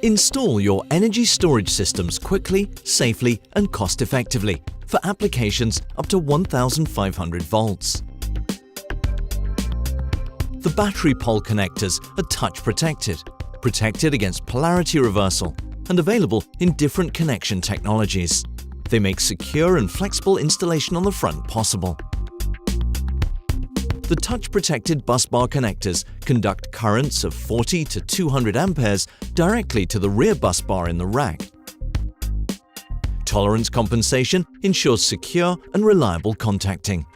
Install your energy storage systems quickly, safely, and cost-effectively for applications up to 1500 volts. The battery pole connectors are touch-protected against polarity reversal, and available in different connection technologies. They make secure and flexible installation on the front possible. The touch-protected busbar connectors conduct currents of 40 to 200 amperes directly to the rear busbar in the rack. Tolerance compensation ensures secure and reliable contacting.